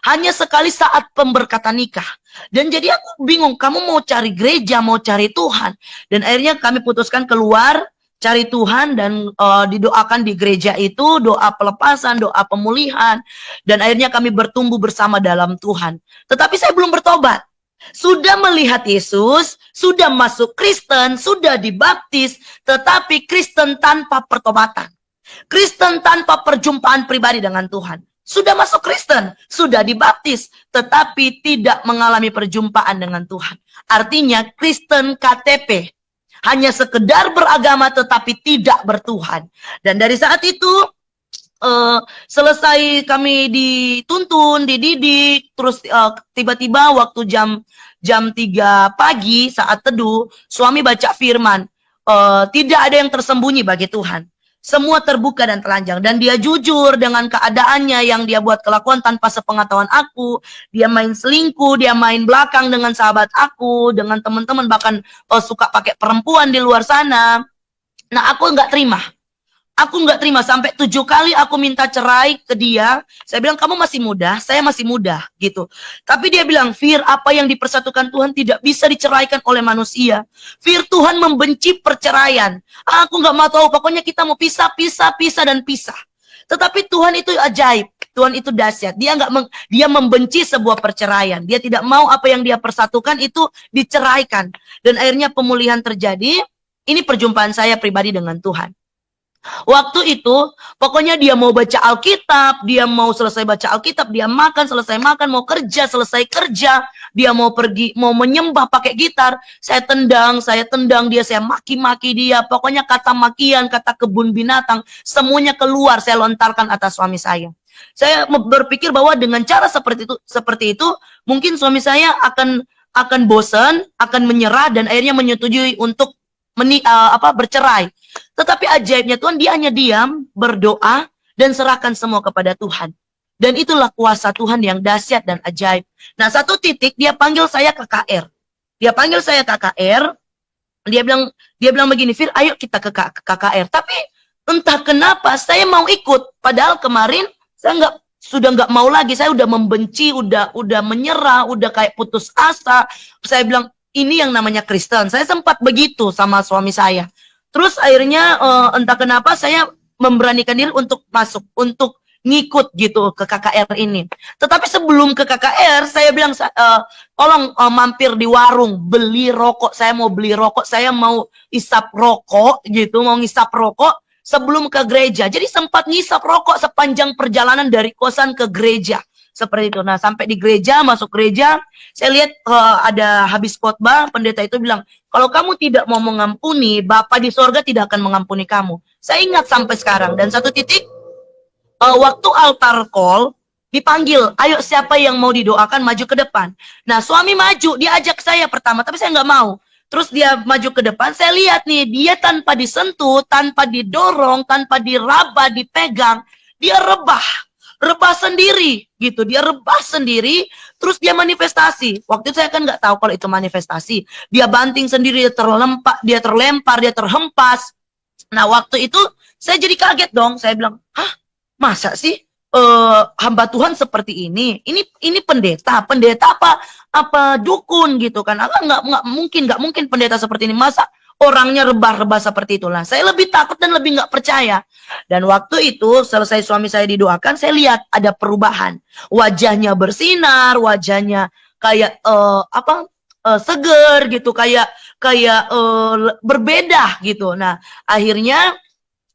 Hanya sekali saat pemberkatan nikah. Dan jadi aku bingung, kamu mau cari gereja, mau cari Tuhan. Dan akhirnya kami putuskan keluar, cari Tuhan, dan didoakan di gereja itu, doa pelepasan, doa pemulihan. Dan akhirnya kami bertumbuh bersama dalam Tuhan. Tetapi saya belum bertobat. Sudah melihat Yesus, sudah masuk Kristen, sudah dibaptis, tetapi Kristen tanpa pertobatan. Kristen tanpa perjumpaan pribadi dengan Tuhan. Sudah masuk Kristen, sudah dibaptis, tetapi tidak mengalami perjumpaan dengan Tuhan. Artinya Kristen KTP. Hanya sekedar beragama tetapi tidak bertuhan. Dan dari saat itu, selesai kami dituntun, dididik, terus tiba-tiba waktu jam 3 pagi saat teduh, suami baca firman, tidak ada yang tersembunyi bagi Tuhan. Semua terbuka dan telanjang. Dan dia jujur dengan keadaannya yang dia buat kelakuan tanpa sepengetahuan aku. Dia main selingkuh, dia main belakang dengan sahabat aku, dengan teman-teman, bahkan suka pakai perempuan di luar sana. Nah, aku nggak terima. Aku nggak terima, sampai 7 kali aku minta cerai ke dia. Saya bilang, kamu masih muda, saya masih muda, gitu. Tapi dia bilang, Fir, apa yang dipersatukan Tuhan tidak bisa diceraikan oleh manusia. Fir, Tuhan membenci perceraian. Aku nggak mau tahu, pokoknya kita mau pisah, dan pisah. Tetapi Tuhan itu ajaib, Tuhan itu dahsyat. Dia membenci sebuah perceraian. Dia tidak mau apa yang dia persatukan itu diceraikan. Dan akhirnya pemulihan terjadi. Ini perjumpaan saya pribadi dengan Tuhan. Waktu itu, pokoknya dia mau baca Alkitab, dia mau selesai baca Alkitab, dia makan, selesai makan, mau kerja, selesai kerja, dia mau pergi, mau menyembah pakai gitar, saya tendang dia, saya maki-maki dia, pokoknya kata makian, kata kebun binatang, semuanya keluar, saya lontarkan atas suami saya. Saya berpikir bahwa dengan cara seperti itu, mungkin suami saya akan bosan, akan menyerah, dan akhirnya menyetujui untuk bercerai. Tetapi ajaibnya Tuhan, dia hanya diam, berdoa, dan serahkan semua kepada Tuhan. Dan itulah kuasa Tuhan yang dahsyat dan ajaib. Nah, satu titik dia panggil saya KKR. Dia panggil saya KKR. Dia bilang begini, Fir, ayo kita ke KKR. Tapi entah kenapa saya mau ikut. Padahal kemarin saya sudah nggak mau lagi. Saya udah membenci, udah menyerah, udah kayak putus asa. Saya bilang, ini yang namanya Kristen. Saya sempat begitu sama suami saya. Terus akhirnya entah kenapa saya memberanikan diri untuk masuk, untuk ngikut gitu ke KKR ini. Tetapi sebelum ke KKR, saya bilang, tolong mampir di warung, beli rokok. Saya mau beli rokok, saya mau isap rokok gitu, mau ngisap rokok sebelum ke gereja. Jadi sempat ngisap rokok sepanjang perjalanan dari kosan ke gereja. Seperti itu. Nah, sampai di gereja, masuk gereja, saya lihat ada habis khotbah, pendeta itu bilang, kalau kamu tidak mau mengampuni, Bapa di sorga tidak akan mengampuni kamu. Saya ingat sampai sekarang. Dan satu titik, waktu altar call, dipanggil, ayo siapa yang mau didoakan maju ke depan. Nah, suami maju, dia ajak saya pertama, tapi saya nggak mau. Terus dia maju ke depan, saya lihat nih, dia tanpa disentuh, tanpa didorong, tanpa diraba, dipegang, dia rebah sendiri gitu, dia rebah sendiri, terus dia manifestasi. Waktu itu saya kan nggak tahu kalau itu manifestasi. Dia banting sendiri, dia terlempar, dia terhempas. Nah, waktu itu saya jadi kaget dong. Saya bilang, hah, masa sih hamba Tuhan seperti ini? Ini pendeta apa dukun gitu kan? Nggak mungkin pendeta seperti ini. Masa orangnya rebah-rebah seperti itulah. Saya lebih takut dan lebih nggak percaya. Dan waktu itu selesai suami saya didoakan, saya lihat ada perubahan. Wajahnya bersinar, wajahnya kayak seger gitu, kayak berbeda gitu. Nah, akhirnya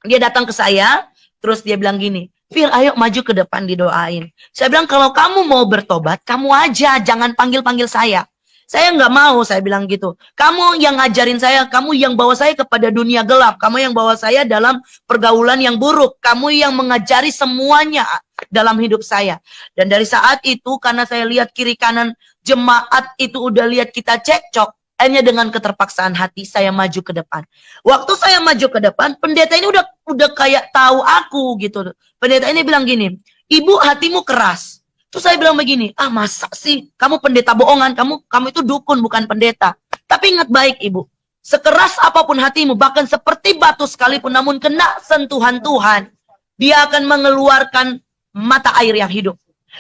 dia datang ke saya, terus dia bilang gini, Fir, ayo maju ke depan didoain. Saya bilang, kalau kamu mau bertobat, kamu aja, jangan panggil-panggil saya. Saya nggak mau, saya bilang gitu. Kamu yang ngajarin saya, kamu yang bawa saya kepada dunia gelap. Kamu yang bawa saya dalam pergaulan yang buruk. Kamu yang mengajari semuanya dalam hidup saya. Dan dari saat itu, karena saya lihat kiri kanan jemaat itu udah lihat kita cekcok, hanya dengan keterpaksaan hati, saya maju ke depan. Waktu saya maju ke depan, pendeta ini udah kayak tahu aku gitu. Pendeta ini bilang gini, Ibu hatimu keras. Terus saya bilang begini, masa sih kamu pendeta bohongan, kamu itu dukun bukan pendeta. Tapi ingat baik Ibu, sekeras apapun hatimu, bahkan seperti batu sekalipun, namun kena sentuhan Tuhan, dia akan mengeluarkan mata air yang hidup.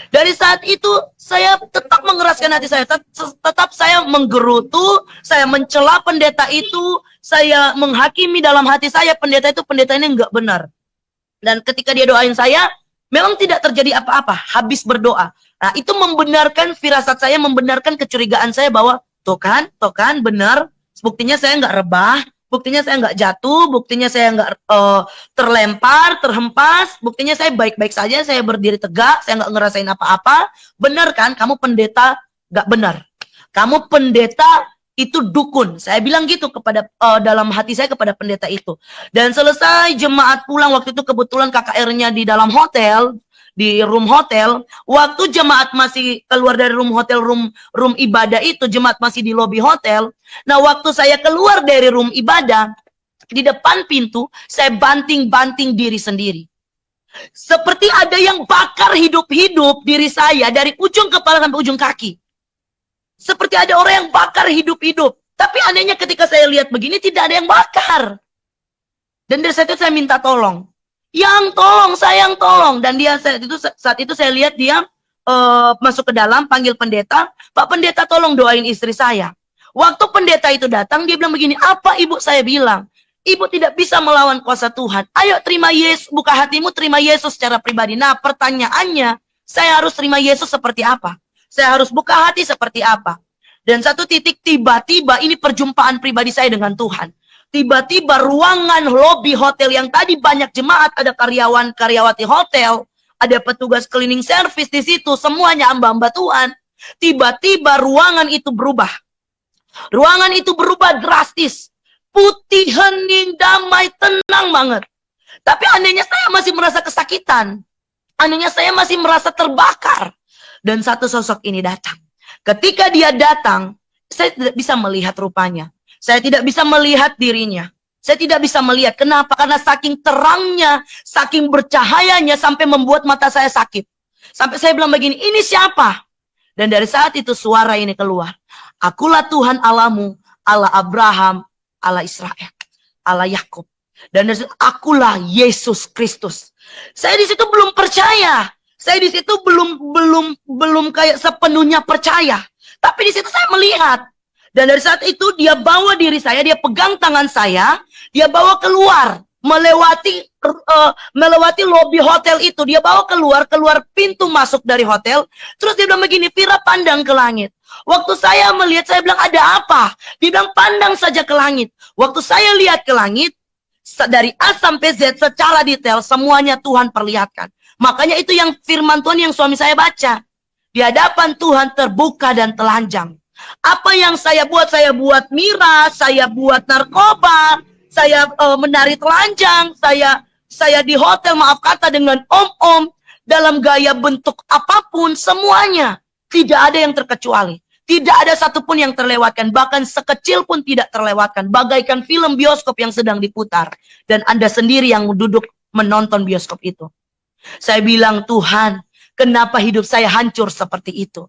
Dari saat itu saya tetap mengeraskan hati saya, tetap saya menggerutu, saya mencela pendeta itu, saya menghakimi dalam hati saya pendeta ini enggak benar. Dan ketika dia doain saya, memang tidak terjadi apa-apa, habis berdoa. Nah, itu membenarkan firasat saya, membenarkan kecurigaan saya bahwa tuh kan, benar. Buktinya saya nggak rebah, buktinya saya nggak jatuh, buktinya saya nggak terlempar, terhempas, buktinya saya baik-baik saja, saya berdiri tegak, saya nggak ngerasain apa-apa. Benar kan? Kamu pendeta nggak benar. Kamu pendeta itu dukun. Saya bilang gitu kepada dalam hati saya kepada pendeta itu. Dan selesai jemaat pulang, waktu itu kebetulan KKR-nya di dalam hotel, di room hotel. Waktu jemaat masih keluar dari room hotel, room ibadah itu, jemaat masih di lobi hotel. Nah, waktu saya keluar dari room ibadah, di depan pintu, saya banting-banting diri sendiri. Seperti ada yang bakar hidup-hidup diri saya dari ujung kepala sampai ujung kaki. Seperti ada orang yang bakar hidup-hidup. Tapi anehnya ketika saya lihat begini, tidak ada yang bakar. Dan dari saat itu saya minta tolong. Yang tolong, sayang tolong. Dan dia saat itu saya lihat dia masuk ke dalam, panggil pendeta. Pak pendeta tolong doain istri saya. Waktu pendeta itu datang, dia bilang begini, apa ibu saya bilang? Ibu tidak bisa melawan kuasa Tuhan. Ayo terima Yesus, buka hatimu, terima Yesus secara pribadi. Nah, pertanyaannya, saya harus terima Yesus seperti apa? Saya harus buka hati seperti apa? Dan satu titik tiba-tiba ini perjumpaan pribadi saya dengan Tuhan. Tiba-tiba ruangan lobi hotel yang tadi banyak jemaat, ada karyawati hotel, ada petugas cleaning service di situ, semuanya hamba-hamba Tuhan. Tiba-tiba ruangan itu berubah. Ruangan itu berubah drastis. Putih, hening, damai, tenang banget. Tapi anehnya saya masih merasa kesakitan. Anehnya saya masih merasa terbakar. Dan satu sosok ini datang. Ketika dia datang, saya tidak bisa melihat rupanya. Saya tidak bisa melihat dirinya. Saya tidak bisa melihat. Kenapa? Karena saking terangnya, saking bercahayanya, sampai membuat mata saya sakit. Sampai saya bilang begini, ini siapa? Dan dari saat itu suara ini keluar. Akulah Tuhan Allahmu, Allah Abraham, Allah Israel, Allah Yakub. Dan dari situ, akulah Yesus Kristus. Saya di situ belum percaya. Saya di situ belum kayak sepenuhnya percaya. Tapi di situ saya melihat. Dan dari saat itu dia bawa diri saya, dia pegang tangan saya, dia bawa keluar, melewati lobi hotel itu. Dia bawa keluar pintu masuk dari hotel. Terus dia bilang begini, Vira pandang ke langit. Waktu saya melihat, saya bilang ada apa? Dia bilang pandang saja ke langit. Waktu saya lihat ke langit, dari A sampai Z secara detail, semuanya Tuhan perlihatkan. Makanya itu yang firman Tuhan yang suami saya baca. Di hadapan Tuhan terbuka dan telanjang. Apa yang saya buat miras, saya buat narkoba, saya menari telanjang, saya di hotel, maaf kata, dengan om-om, dalam gaya bentuk apapun, semuanya. Tidak ada yang terkecuali. Tidak ada satupun yang terlewatkan. Bahkan sekecil pun tidak terlewatkan. Bagaikan film bioskop yang sedang diputar. Dan Anda sendiri yang duduk menonton bioskop itu. Saya bilang, Tuhan, kenapa hidup saya hancur seperti itu?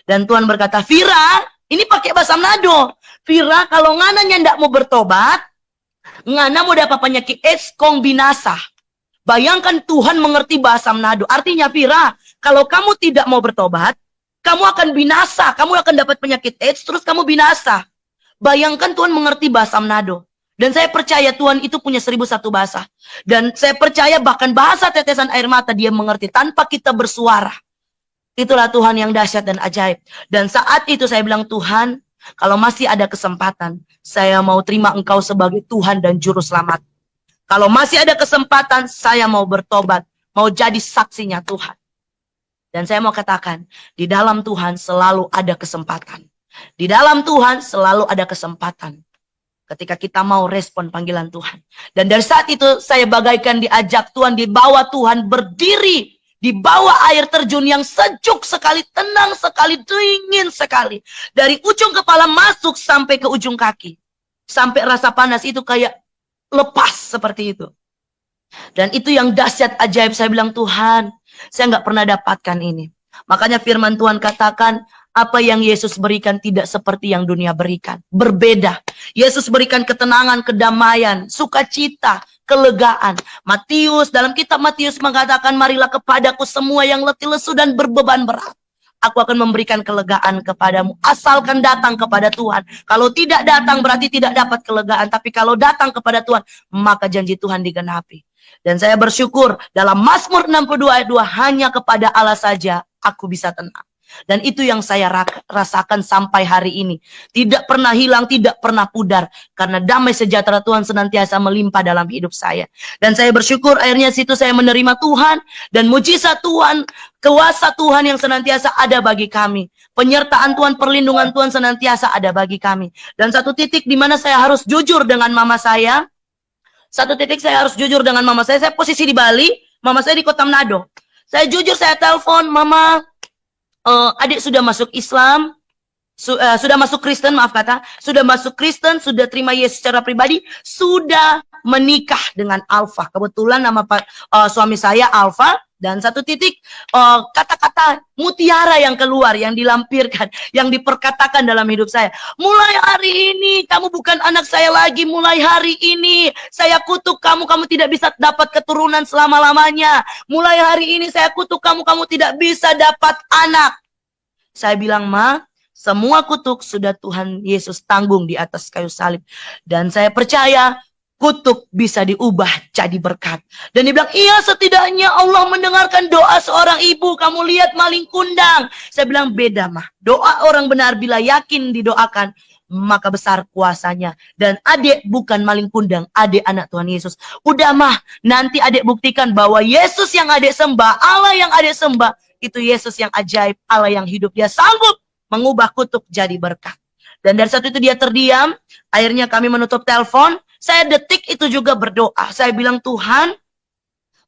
Dan Tuhan berkata, Vira, ini pakai bahasa Manado. Vira, kalau ngana ndak mau bertobat, ngana mau dapat penyakit AIDS kong binasa. Bayangkan Tuhan mengerti bahasa Manado. Artinya, Vira, kalau kamu tidak mau bertobat, kamu akan binasa. Kamu akan dapat penyakit AIDS, terus kamu binasa. Bayangkan Tuhan mengerti bahasa Manado. Dan saya percaya Tuhan itu punya 1001 bahasa. Dan saya percaya bahkan bahasa tetesan air mata dia mengerti tanpa kita bersuara. Itulah Tuhan yang dahsyat dan ajaib. Dan saat itu saya bilang, Tuhan, kalau masih ada kesempatan, saya mau terima Engkau sebagai Tuhan dan Juru Selamat. Kalau masih ada kesempatan, saya mau bertobat. Mau jadi saksinya Tuhan. Dan saya mau katakan, di dalam Tuhan selalu ada kesempatan. Di dalam Tuhan selalu ada kesempatan. Ketika kita mau respon panggilan Tuhan. Dan dari saat itu saya bagaikan diajak Tuhan, dibawa Tuhan berdiri. Di bawah air terjun yang sejuk sekali, tenang sekali, dingin sekali. Dari ujung kepala masuk sampai ke ujung kaki. Sampai rasa panas itu kayak lepas seperti itu. Dan itu yang dahsyat ajaib. Saya bilang, Tuhan, saya nggak pernah dapatkan ini. Makanya firman Tuhan katakan, Apa yang Yesus berikan tidak seperti yang dunia berikan. Berbeda. Yesus berikan ketenangan, kedamaian, sukacita, kelegaan. Dalam kitab Matius mengatakan, marilah kepadaku semua yang letih lesu dan berbeban berat. Aku akan memberikan kelegaan kepadamu. Asalkan datang kepada Tuhan. Kalau tidak datang berarti tidak dapat kelegaan. Tapi kalau datang kepada Tuhan, maka janji Tuhan digenapi. Dan saya bersyukur dalam Mazmur 62 ayat 2, hanya kepada Allah saja aku bisa tenang. Dan itu yang saya rasakan sampai hari ini. Tidak pernah hilang, tidak pernah pudar. Karena damai sejahtera Tuhan senantiasa melimpah dalam hidup saya. Dan saya bersyukur akhirnya situ saya menerima Tuhan. Dan mujizat Tuhan, kuasa Tuhan yang senantiasa ada bagi kami. Penyertaan Tuhan, perlindungan Tuhan senantiasa ada bagi kami. Dan satu titik di mana saya harus jujur dengan mama saya. Satu titik saya harus jujur dengan mama saya. Saya posisi di Bali, mama saya di Kota Manado. Saya jujur, saya telepon, mama, adik sudah masuk Islam, sudah masuk Kristen, maaf kata, sudah masuk Kristen, sudah terima Yesus secara pribadi, sudah menikah dengan Alfa. Kebetulan nama suami saya Alfa. Dan satu titik kata-kata mutiara yang keluar, yang dilampirkan, yang diperkatakan dalam hidup saya. Mulai hari ini kamu bukan anak saya lagi. Mulai hari ini saya kutuk kamu, kamu tidak bisa dapat keturunan selama-lamanya. Mulai hari ini saya kutuk kamu, kamu tidak bisa dapat anak. Saya bilang, Ma, semua kutuk sudah Tuhan Yesus tanggung di atas kayu salib. Dan saya percaya kutuk bisa diubah jadi berkat. Dan dia bilang, iya, setidaknya Allah mendengarkan doa seorang ibu. Kamu lihat maling kundang. Saya bilang, beda, Mah. Doa orang benar bila yakin didoakan, maka besar kuasanya. Dan adik bukan maling kundang, adik anak Tuhan Yesus. Udah, Mah, nanti adik buktikan bahwa Yesus yang adik sembah, Allah yang adik sembah, itu Yesus yang ajaib, Allah yang hidup. Dia sanggup mengubah kutuk jadi berkat. Dan dari saat itu dia terdiam. Akhirnya kami menutup telepon. Saya detik itu juga berdoa. Saya bilang, Tuhan,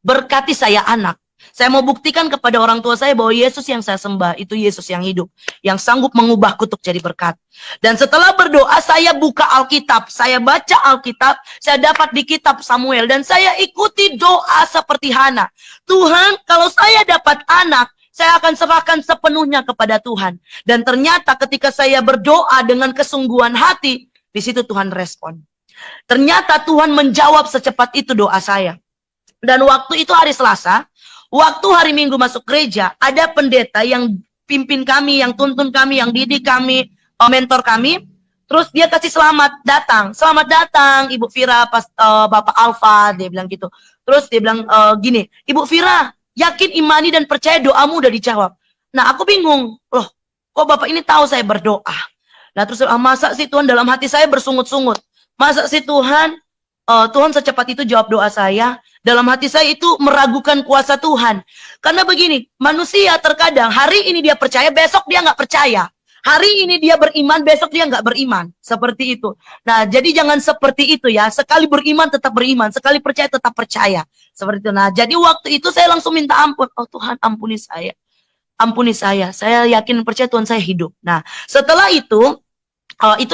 berkati saya anak. Saya mau buktikan kepada orang tua saya bahwa Yesus yang saya sembah itu Yesus yang hidup, yang sanggup mengubah kutuk jadi berkat. Dan setelah berdoa, saya buka Alkitab, saya baca Alkitab, saya dapat di kitab Samuel, dan saya ikuti doa seperti Hana. Tuhan, kalau saya dapat anak, saya akan serahkan sepenuhnya kepada Tuhan. Dan ternyata ketika saya berdoa dengan kesungguhan hati, di situ Tuhan respon. Ternyata Tuhan menjawab secepat itu doa saya. Dan waktu itu hari Selasa, waktu hari Minggu masuk gereja, ada pendeta yang pimpin kami, yang tuntun kami, yang didik kami, mentor kami. Terus dia kasih selamat datang Ibu Fira, Bapak Alfa, dia bilang gitu. Terus dia bilang gini, Ibu Fira, yakin, imani, dan percaya doamu udah dijawab. Nah, aku bingung, loh, kok Bapak ini tahu saya berdoa? Nah, terus masa sih Tuhan, dalam hati saya bersungut-sungut. Masa sih Tuhan, Tuhan secepat itu jawab doa saya. Dalam hati saya itu meragukan kuasa Tuhan. Karena begini, manusia terkadang hari ini dia percaya, besok dia nggak percaya. Hari ini dia beriman, besok dia nggak beriman. Seperti itu. Nah, jadi jangan seperti itu ya. Sekali beriman tetap beriman, sekali percaya tetap percaya. Seperti itu. Nah, jadi waktu itu saya langsung minta ampun. Oh Tuhan, ampuni saya. Ampuni saya. Saya yakin percaya Tuhan saya hidup. Nah, setelah itu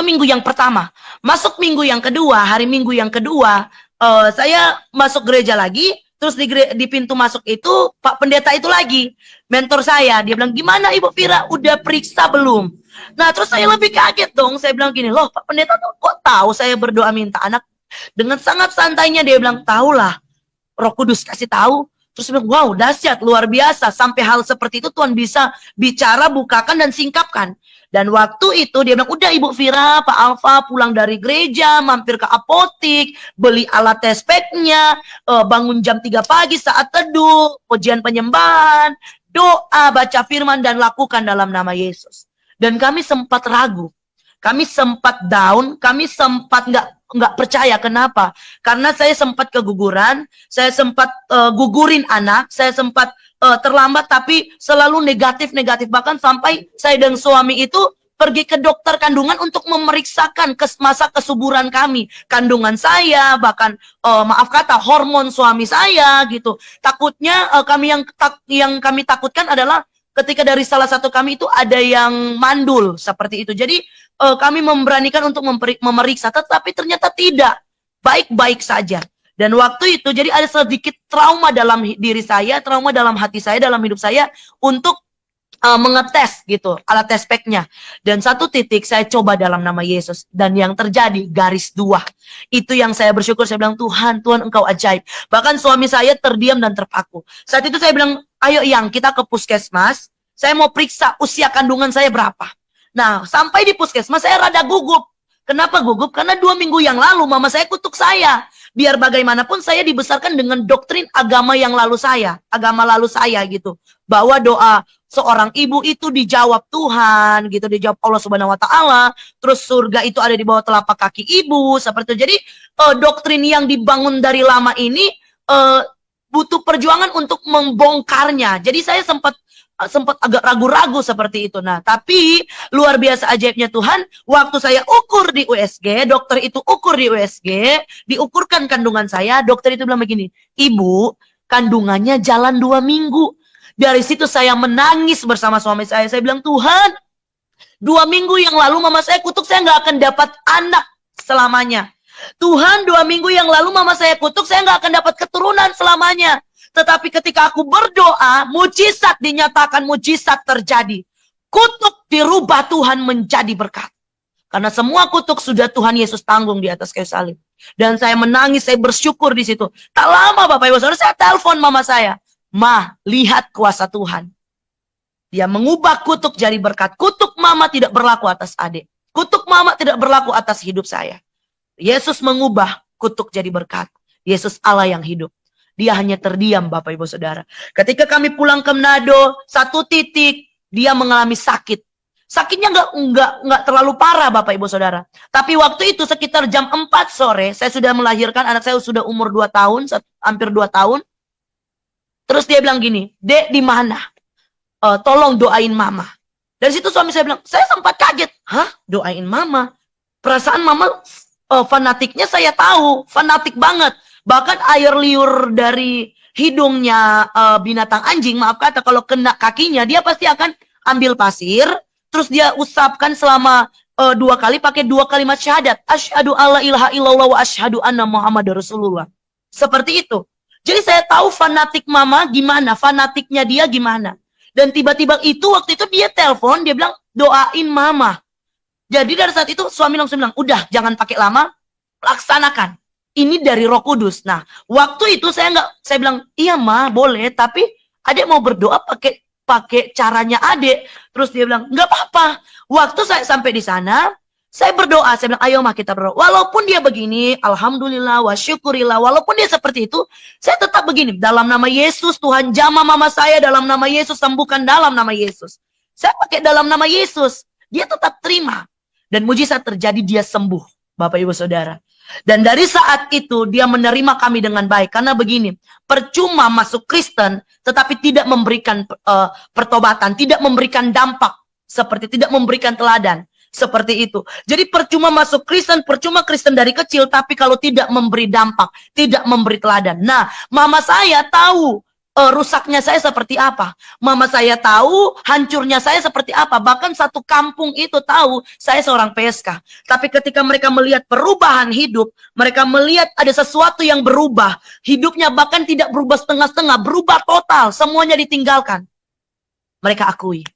minggu yang pertama. Masuk minggu yang kedua, hari Minggu yang kedua, saya masuk gereja lagi. Terus di pintu masuk itu, Pak Pendeta itu lagi, mentor saya. Dia bilang, gimana Ibu Fira, udah periksa belum? Nah, terus saya lebih kaget dong. Saya bilang gini, loh Pak Pendeta tuh kok tahu saya berdoa minta anak? Dengan sangat santainya dia bilang, tahulah, Roh Kudus kasih tahu. Terus dia bilang, wow, dahsyat, luar biasa. Sampai hal seperti itu Tuhan bisa bicara, bukakan, dan singkapkan. Dan waktu itu dia bilang, udah Ibu Fira, Pak Alfa pulang dari gereja, mampir ke apotik, beli alat tespeknya, bangun jam 3 pagi saat teduh, pujian penyembahan, doa, baca firman, dan lakukan dalam nama Yesus. Dan kami sempat ragu, kami sempat down, kami sempat nggak percaya. Kenapa? Karena saya sempat keguguran, saya sempat gugurin anak, saya sempat terlambat, tapi selalu negatif. Bahkan sampai saya dan suami itu pergi ke dokter kandungan untuk memeriksakan masa kesuburan kami. Kandungan saya, bahkan maaf kata, hormon suami saya gitu. Takutnya yang kami takutkan adalah ketika dari salah satu kami itu ada yang mandul seperti itu. Jadi kami memberanikan untuk memeriksa, tetapi ternyata tidak, baik-baik saja. Dan waktu itu jadi ada sedikit trauma dalam diri saya, trauma dalam hati saya, dalam hidup saya untuk mengetes gitu, alat tes packnya. Dan satu titik saya coba dalam nama Yesus. Dan yang terjadi garis 2. Itu yang saya bersyukur, saya bilang, Tuhan engkau ajaib. Bahkan suami saya terdiam dan terpaku. Saat itu saya bilang, ayo Yang, kita ke puskesmas. Saya mau periksa usia kandungan saya berapa. Nah, sampai di puskesmas saya rada gugup. Kenapa gugup? Karena 2 minggu yang lalu mama saya kutuk saya. Biar bagaimanapun saya dibesarkan dengan doktrin agama lalu saya gitu. Bahwa doa seorang ibu itu dijawab Tuhan gitu, dijawab Allah Subhanahu wa taala, terus surga itu ada di bawah telapak kaki ibu, seperti itu. Jadi doktrin yang dibangun dari lama ini butuh perjuangan untuk membongkarnya. Jadi saya sempat agak ragu-ragu seperti itu. Nah, tapi luar biasa ajaibnya Tuhan, waktu saya ukur di USG, dokter itu ukur di USG, diukurkan kandungan saya, dokter itu bilang begini, Ibu, kandungannya jalan 2 minggu. Dari situ saya menangis bersama suami saya bilang, Tuhan, 2 minggu yang lalu mama saya kutuk, saya nggak akan dapat anak selamanya. Tuhan, 2 minggu yang lalu mama saya kutuk, saya nggak akan dapat keturunan selamanya. Tetapi ketika aku berdoa, mujizat dinyatakan, mujizat terjadi. Kutuk dirubah Tuhan menjadi berkat. Karena semua kutuk sudah Tuhan Yesus tanggung di atas kayu salib. Dan saya menangis, saya bersyukur di situ. Tak lama Bapak Ibu Saudara, saya telepon mama saya. Ma, lihat kuasa Tuhan. Dia mengubah kutuk jadi berkat. Kutuk mama tidak berlaku atas adik. Kutuk mama tidak berlaku atas hidup saya. Yesus mengubah kutuk jadi berkat. Yesus Allah yang hidup. Dia hanya terdiam Bapak Ibu Saudara. Ketika kami pulang ke Manado, satu titik dia mengalami sakit. Sakitnya enggak terlalu parah Bapak Ibu Saudara. Tapi waktu itu sekitar jam 4 sore, saya sudah melahirkan, anak saya sudah umur 2 tahun, hampir 2 tahun. Terus dia bilang gini, Dek di mana? Tolong doain mama. Dari situ suami saya bilang, saya sempat kaget. Hah? Doain mama? Perasaan mama fanatiknya saya tahu, fanatik banget. Bahkan air liur dari hidungnya binatang anjing, maaf kata, kalau kena kakinya, dia pasti akan ambil pasir, terus dia usapkan selama 2 kali, pakai 2 kalimat syahadat. Asyhadu alla ilaha illallah wa asyhadu anna Muhammad Rasulullah. Seperti itu. Jadi saya tahu fanatik mama gimana, fanatiknya dia gimana. Dan tiba-tiba itu, waktu itu dia telepon, dia bilang, doain mama. Jadi dari saat itu suami langsung bilang, udah jangan pakai lama, laksanakan. Ini dari Roh Kudus. Nah, waktu itu saya bilang, iya Ma, boleh, tapi adek mau berdoa pakai caranya adek. Terus dia bilang, nggak apa-apa. Waktu saya sampai di sana, saya berdoa, saya bilang, ayo Ma kita berdoa. Walaupun dia begini, alhamdulillah, wa syukurillah, walaupun dia seperti itu, saya tetap begini, dalam nama Yesus, Tuhan jamah mama saya, dalam nama Yesus, sembuhkan dalam nama Yesus. Saya pakai dalam nama Yesus, dia tetap terima. Dan mujizat terjadi, dia sembuh, Bapak Ibu Saudara. Dan dari saat itu dia menerima kami dengan baik. Karena begini, percuma masuk Kristen tetapi tidak memberikan pertobatan, tidak memberikan dampak, seperti tidak memberikan teladan, seperti itu. Jadi percuma masuk Kristen, percuma Kristen dari kecil, tapi kalau tidak memberi dampak, tidak memberi teladan. Nah, mama saya tahu rusaknya saya seperti apa. Mama saya tahu hancurnya saya seperti apa. Bahkan satu kampung itu tahu saya seorang PSK. Tapi ketika mereka melihat perubahan hidup, mereka melihat ada sesuatu yang berubah. Hidupnya bahkan tidak berubah setengah-setengah, berubah total. Semuanya ditinggalkan. Mereka akui.